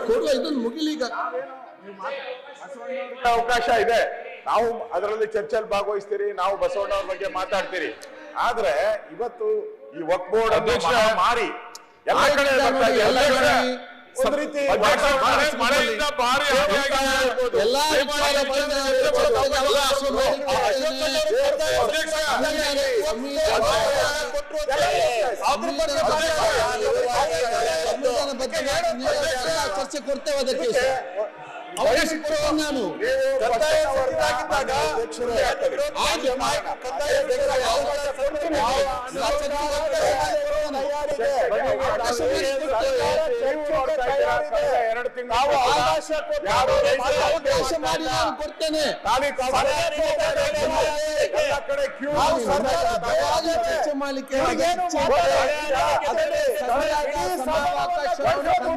ಕೊಡುವ, ಇದನ್ನು ಮುಗಿಲಿ ಈಗ. ಅವಕಾಶ ಇದೆ, ನಾವು ಅದರಲ್ಲಿ ಚರ್ಚೆಯಲ್ಲಿ ಭಾಗವಹಿಸ್ತೀರಿ, ನಾವು ಬಸವಣ್ಣವ್ರ ಬಗ್ಗೆ ಮಾತಾಡ್ತೀರಿ. ಆದ್ರೆ ಇವತ್ತು ಈ ವಕ್ಫ್ ಬೋರ್ಡ್ ಅಧ್ಯಕ್ಷ ಮಾರಿ ಎಲ್ಲ ಕಡೆ ಒಂದು ರೀತಿ ಮಳೆಯಿಂದ ಭಾರಿ ಎಲ್ಲಾ ಚರ್ಚೆ ಕೊಡ್ತೇವೆ ಅದಕ್ಕೆ ನಾನು ಅವಕಾಶ ಮಾಡಿ ನಾನು ಕೊಡ್ತೇನೆ. ಚರ್ಚೆ ಮಾಡಲಿಕ್ಕೆ